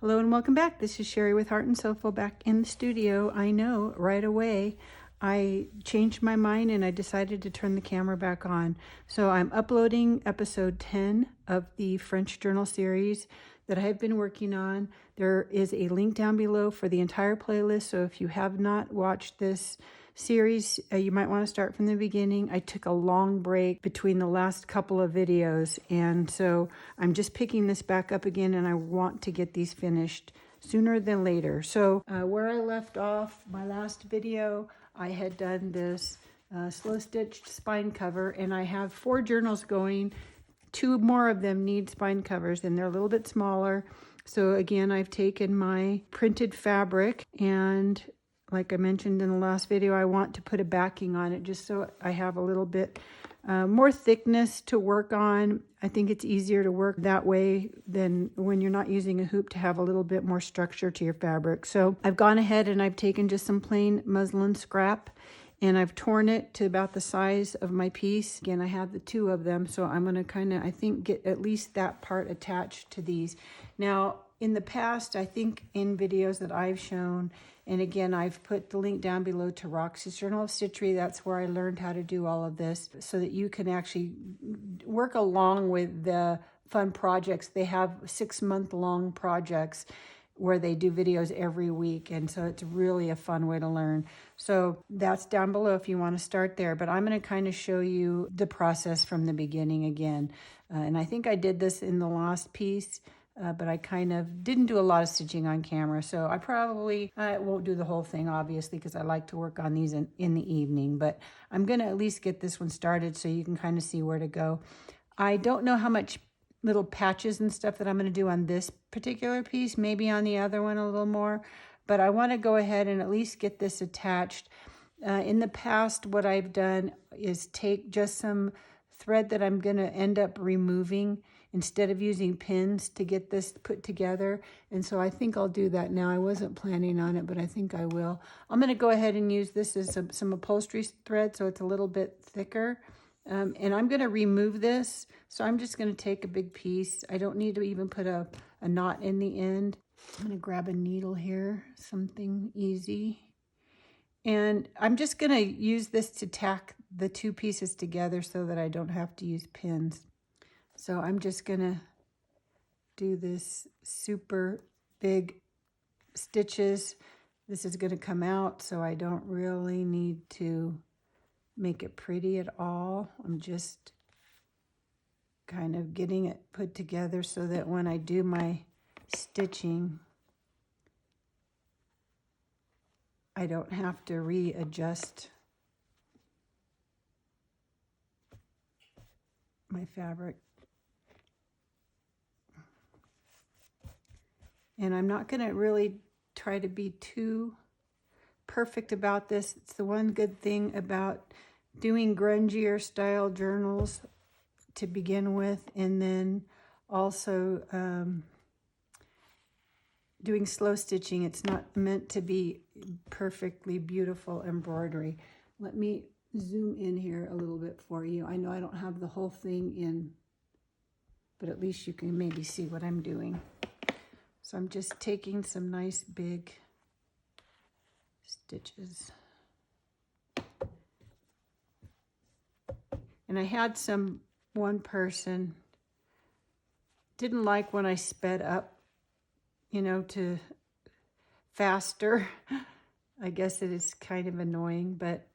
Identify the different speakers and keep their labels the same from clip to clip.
Speaker 1: Hello and welcome back. This is Sherry with Heart and Soulful back in the studio. I know right away I changed my mind and I decided to turn the camera back on. So I'm uploading episode 10 of the French journal series that I have been working on. There is a link down below for the entire playlist. So if you have not watched this series, you might want to start from the beginning. I took a long break between the last couple of videos, and so I'm just picking this back up again, and I want to get these finished sooner than later. So where I left off my last video, I had done this slow stitched spine cover, and I have 4 journals going. 2 more of them need spine covers, and they're a little bit smaller. So again, I've taken my printed fabric, and like I mentioned in the last video, I want to put a backing on it just so I have a little bit more thickness to work on. I think it's easier to work that way than when you're not using a hoop, to have a little bit more structure to your fabric. So I've gone ahead and I've taken just some plain muslin scrap and I've torn it to about the size of my piece. Again, I have the 2 of them, so I'm going to kind of, I think, get at least that part attached to these. Now, in the past, I think in videos that I've shown, and again, I've put the link down below to Roxy's Journal of Stitchery. That's where I learned how to do all of this so that you can actually work along with the fun projects. They have 6-month-long projects where they do videos every week, and so it's really a fun way to learn. So that's down below if you want to start there, but I'm going to kind of show you the process from the beginning again. And I think I did this in the last piece, but I kind of didn't do a lot of stitching on camera, so I probably won't do the whole thing, obviously, because I like to work on these in the evening, but I'm going to at least get this one started so you can kind of see where to go. I don't know how much little patches and stuff that I'm going to do on this particular piece, maybe on the other one a little more, but I want to go ahead and at least get this attached. In the past, what I've done is take just some thread that I'm going to end up removing instead of using pins to get this put together, and so I think I'll do that now. I wasn't planning on it, but I think I will. I'm going to go ahead and use this as some upholstery thread, so it's a little bit thicker. And I'm going to remove this, so I'm just going to take a big piece. I don't need to even put a knot in the end. I'm going to grab a needle here, something easy. And I'm just going to use this to tack the 2 pieces together so that I don't have to use pins. So I'm just going to do this super big stitches. This is going to come out, so I don't really need to make it pretty at all. I'm just kind of getting it put together so that when I do my stitching, I don't have to readjust my fabric. And I'm not going to really try to be too perfect about this. It's the one good thing about doing grungier style journals to begin with, and then also doing slow stitching. It's not meant to be perfectly beautiful embroidery. Let me zoom in here a little bit for you. I know I don't have the whole thing in, but at least you can maybe see what I'm doing. So I'm just taking some nice big stitches. And I had one person didn't like when I sped up, you know, to faster. I guess it is kind of annoying, but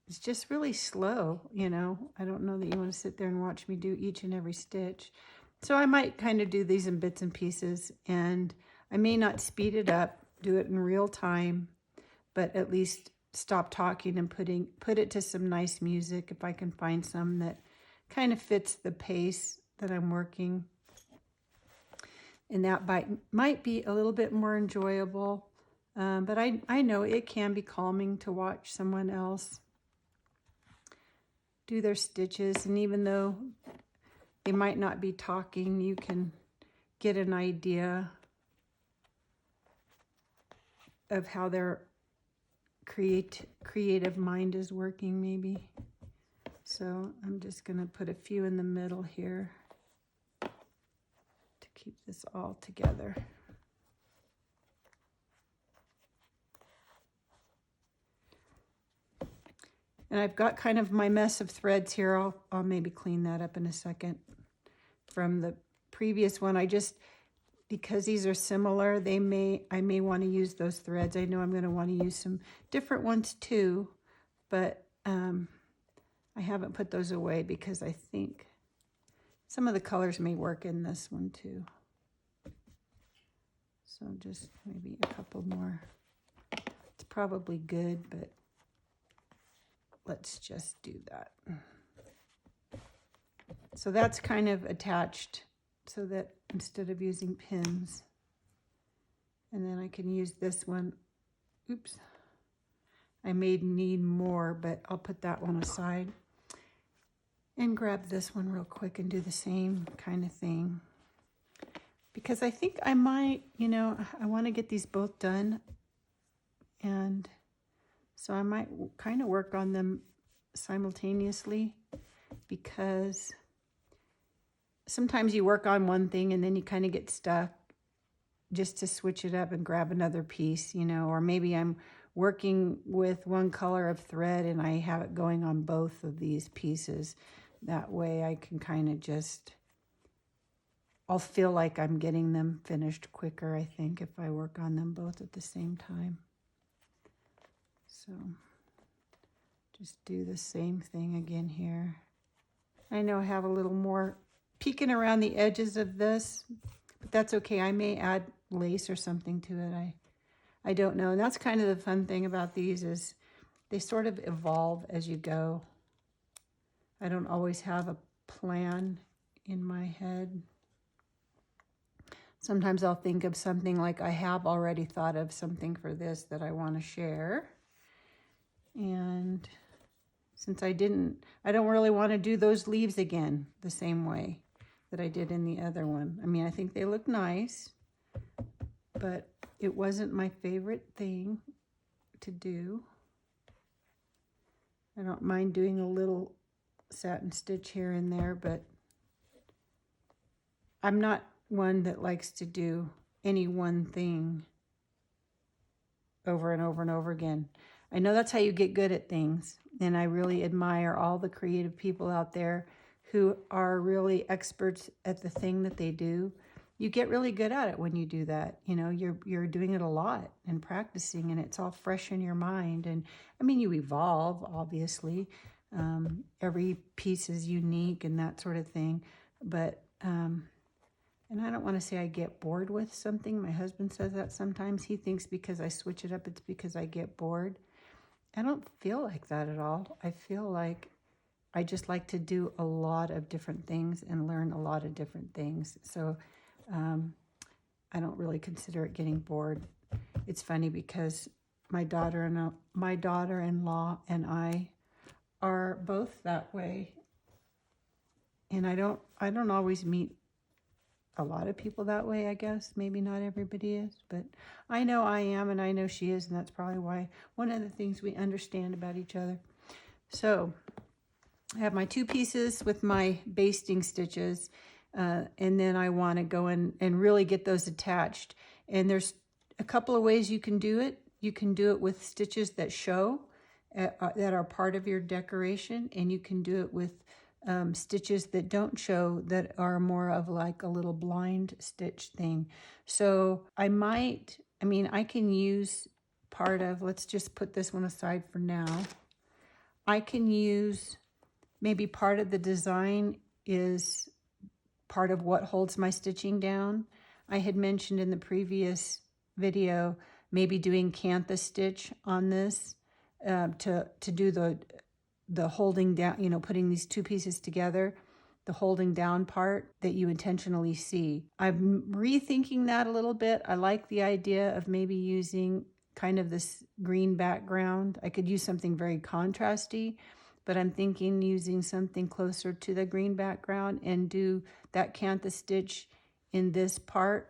Speaker 1: it's just really slow, you know. I don't know that you want to sit there and watch me do each and every stitch. So I might kind of do these in bits and pieces, and I may not speed it up, do it in real time, but at least stop talking and put it to some nice music if I can find some that kind of fits the pace that I'm working. And that might be a little bit more enjoyable, but I know it can be calming to watch someone else do their stitches, and even though they might not be talking, you can get an idea of how their creative mind is working, maybe. So I'm just going to put a few in the middle here to keep this all together. And I've got kind of my mess of threads here. I'll maybe clean that up in a second from the previous one. Because these are similar, I may want to use those threads. I know I'm going to want to use some different ones too, but I haven't put those away because I think some of the colors may work in this one too. So just maybe a couple more. It's probably good, but let's just do that. So that's kind of attached so that instead of using pins, and then I can use this one. Oops. I may need more, but I'll put that one aside and grab this one real quick and do the same kind of thing. Because I think I might, I want to get these both done. And so I might kind of work on them simultaneously, because sometimes you work on one thing and then you kind of get stuck just to switch it up and grab another piece, or maybe I'm working with one color of thread and I have it going on both of these pieces. That way I can kind of I'll feel like I'm getting them finished quicker, I think, if I work on them both at the same time. So just do the same thing again here. I know I have a little more peeking around the edges of this, but that's okay. I may add lace or something to it. I don't know. And that's kind of the fun thing about these, is they sort of evolve as you go. I don't always have a plan in my head. Sometimes I'll think of something like I have already thought of something for this that I want to share. And since I don't really want to do those leaves again the same way that I did in the other one. I mean, I think they look nice, but it wasn't my favorite thing to do. I don't mind doing a little satin stitch here and there, but I'm not one that likes to do any one thing over and over and over again. I know that's how you get good at things, and I really admire all the creative people out there who are really experts at the thing that they do. You get really good at it when you do that. You're doing it a lot and practicing, and it's all fresh in your mind. And I mean, you evolve, obviously. Every piece is unique and that sort of thing. But, and I don't want to say I get bored with something. My husband says that sometimes. He thinks because I switch it up, it's because I get bored. I don't feel like that at all. I feel like I just like to do a lot of different things and learn a lot of different things. So I don't really consider it getting bored. It's funny because my daughter-in-law and I are both that way. And I don't always meet a lot of people that way, I guess. Maybe not everybody is, but I know I am, and I know she is, and that's probably why one of the things we understand about each other. So I have my two pieces with my basting stitches, and then I want to go in and really get those attached. And there's a couple of ways you can do it. You can do it with stitches that show, that are part of your decoration, and you can do it with stitches that don't show, that are more of like a little blind stitch thing. So I can use part of, let's just put this one aside for now. I can use maybe part of the design is part of what holds my stitching down. I had mentioned in the previous video maybe doing kantha stitch on this to do the holding down, putting these two pieces together, the holding down part that you intentionally see. I'm rethinking that a little bit. I like the idea of maybe using kind of this green background. I could use something very contrasty, but I'm thinking using something closer to the green background and do that kantha stitch in this part.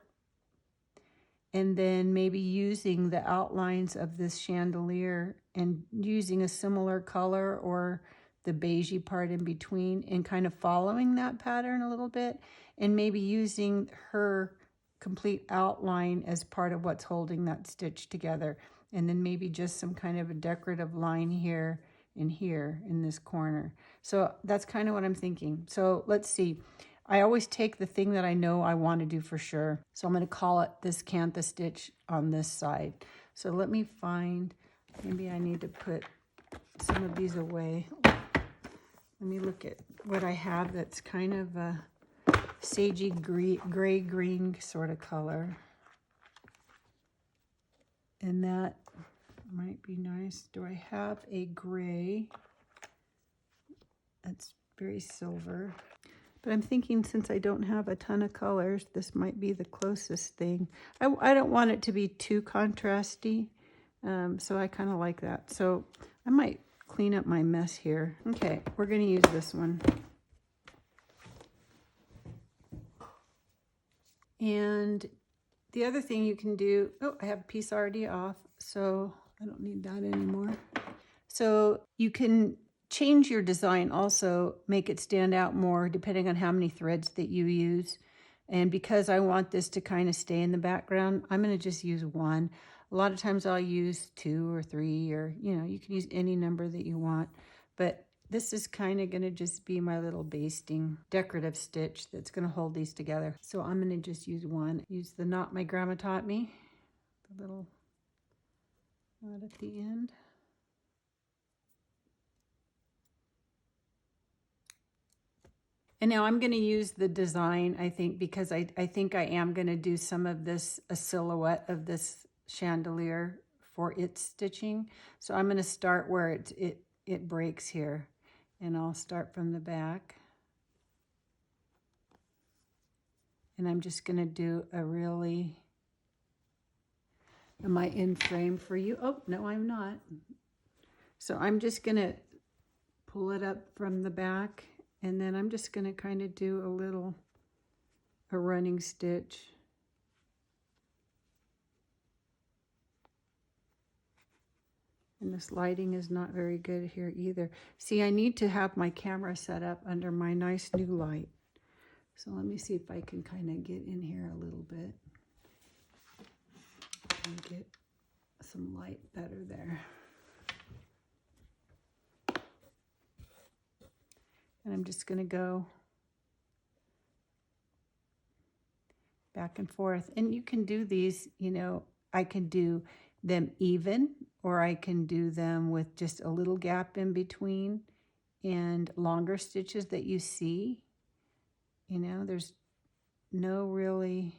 Speaker 1: And then maybe using the outlines of this chandelier and using a similar color or the beigey part in between and kind of following that pattern a little bit, and maybe using her complete outline as part of what's holding that stitch together. And then maybe just some kind of a decorative line here in here in this corner. So that's kind of what I'm thinking. So let's see. I always take the thing that I know I want to do for sure. So I'm going to call it this kantha stitch on this side. So let me find, maybe I need to put some of these away. Let me look at what I have that's kind of a sagey gray-green sort of color. And that might be nice. Do I have a gray? That's very silver. But I'm thinking since I don't have a ton of colors, this might be the closest thing. I don't want it to be too contrasty, so I kind of like that. So I might clean up my mess here. Okay, we're going to use this one. And the other thing you can do, oh, I have a piece already off, so I don't need that anymore. So you can change your design also, make it stand out more depending on how many threads that you use. And because I want this to kind of stay in the background, I'm going to just use one. A lot of times I'll use 2 or 3, or, you know, you can use any number that you want. But this is kind of going to just be my little basting decorative stitch that's going to hold these together. So I'm going to just use one. Use the knot my grandma taught me, the little knot at the end. And now I'm going to use the design, I think, because I think I am going to do some of this, a silhouette of this chandelier for its stitching. So I'm going to start where it breaks here. And I'll start from the back. And I'm just going to do a really... Am I in frame for you? Oh, no, I'm not. So I'm just going to pull it up from the back. And then I'm just going to kind of do a running stitch. And this lighting is not very good here either. See, I need to have my camera set up under my nice new light. So let me see if I can kind of get in here a little bit and get some light better there. And I'm just going to go back and forth. And you can do these, you know, I can do them even, or I can do them with just a little gap in between and longer stitches that you see. You know, there's no really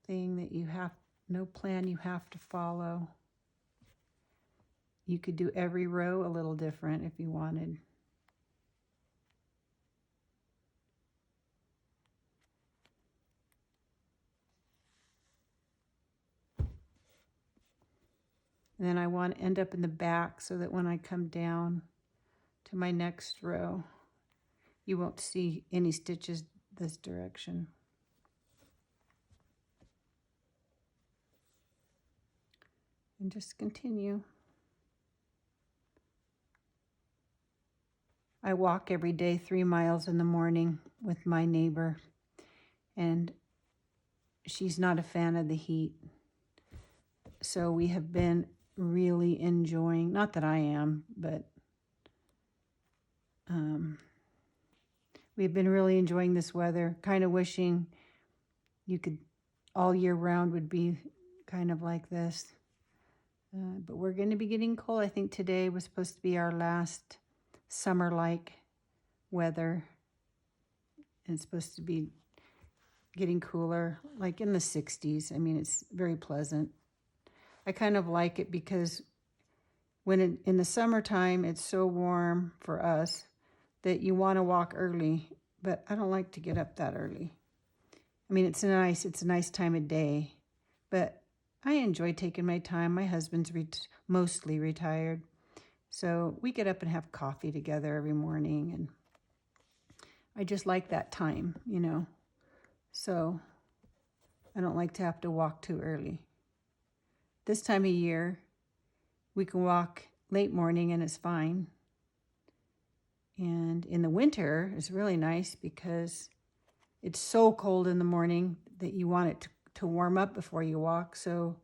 Speaker 1: thing that you have, no plan you have to follow. You could do every row a little different if you wanted. And then I want to end up in the back so that when I come down to my next row, you won't see any stitches this direction. And just continue. I walk every day 3 miles in the morning with my neighbor, and she's not a fan of the heat. So we have been really enjoying, not that I am, but we've been really enjoying this weather, kind of wishing you could all year round would be kind of like this. But we're going to be getting cold. I think today was supposed to be our last summer-like weather. And it's supposed to be getting cooler, like in the 60s. I mean, it's very pleasant. I kind of like it because when in the summertime, it's so warm for us that you want to walk early, but I don't like to get up that early. I mean, it's a nice time of day, but I enjoy taking my time. My husband's mostly retired, so we get up and have coffee together every morning, and I just like that time, you know. So I don't like to have to walk too early. This time of year, we can walk late morning and it's fine. And in the winter, it's really nice because it's so cold in the morning that you want it to warm up before you walk. So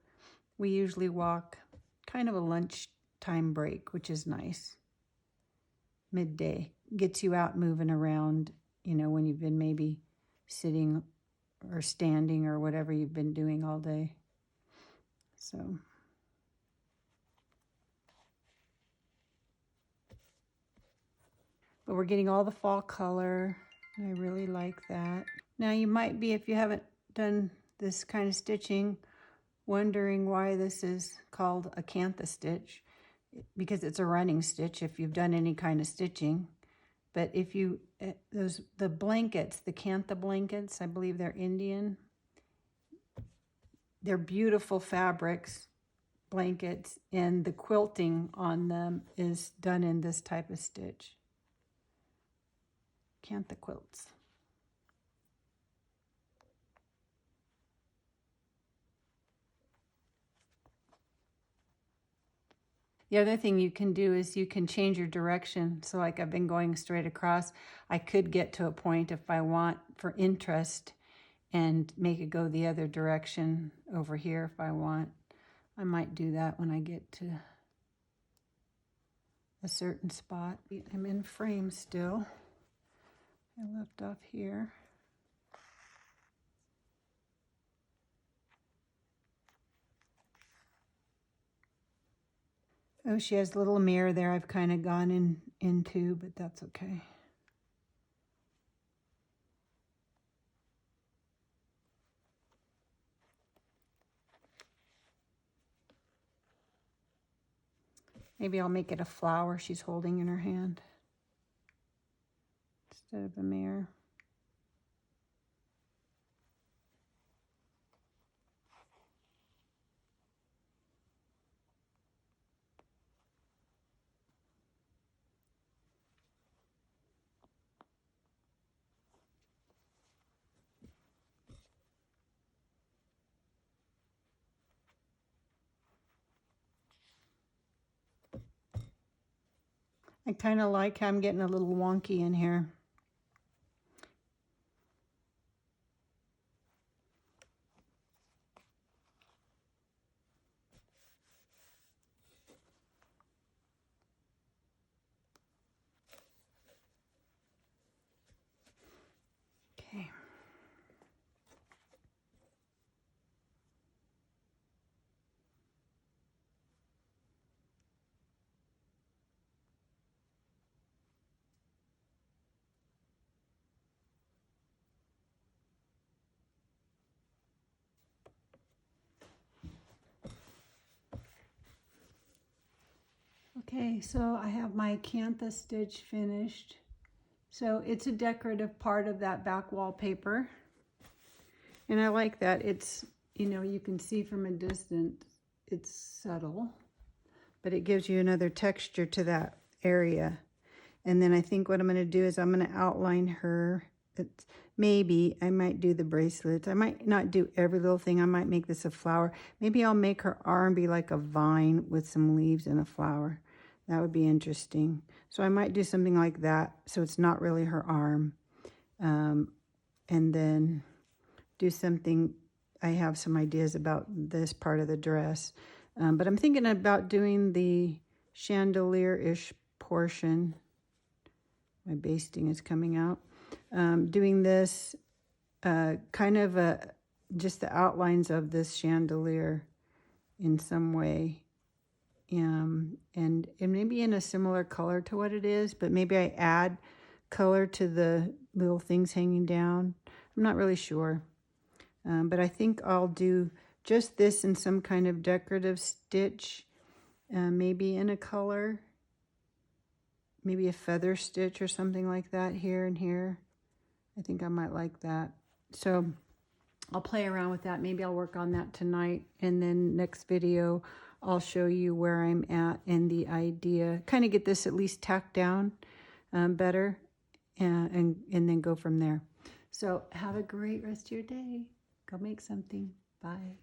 Speaker 1: we usually walk kind of a lunchtime break, which is nice. Midday gets you out moving around, you know, when you've been maybe sitting or standing or whatever you've been doing all day. So but we're getting all the fall color. I really like that. Now you might be, if you haven't done this kind of stitching, wondering why this is called a kantha stitch, because it's a running stitch if you've done any kind of stitching. But if you, the blankets, the kantha blankets, I believe they're Indian. They're beautiful fabrics, blankets, and the quilting on them is done in this type of stitch. Kantha quilts. The other thing you can do is you can change your direction. So like I've been going straight across. I could get to a point if I want for interest and make it go the other direction over here if I want. I might do that when I get to a certain spot. I'm in frame still. I left off here. Oh, she has a little mirror there I've kind of gone into, but that's okay. Maybe I'll make it a flower she's holding in her hand instead of a mirror. I kind of like how I'm getting a little wonky in here. Okay. Okay, so I have my kantha stitch finished. So it's a decorative part of that back wallpaper. And I like that. It's, you know, you can see from a distance, it's subtle, but it gives you another texture to that area. And then I think what I'm going to do is I'm going to outline her. Maybe I might do the bracelets. I might not do every little thing. I might make this a flower. Maybe I'll make her arm be like a vine with some leaves and a flower. That would be interesting. So I might do something like that so it's not really her arm. And then do something. I have some ideas about this part of the dress. But I'm thinking about doing the chandelier-ish portion. My basting is coming out. Doing this kind of just the outlines of this chandelier in some way. And maybe in a similar color to what it is, but maybe I add color to the little things hanging down. I'm not really sure. But I think I'll do just this in some kind of decorative stitch, maybe in a color, maybe a feather stitch or something like that here and here. I think I might like that. So I'll play around with that. Maybe I'll work on that tonight. And then next video, I'll show you where I'm at and the idea. Kind of get this at least tacked down better and then go from there. So have a great rest of your day. Go make something. Bye.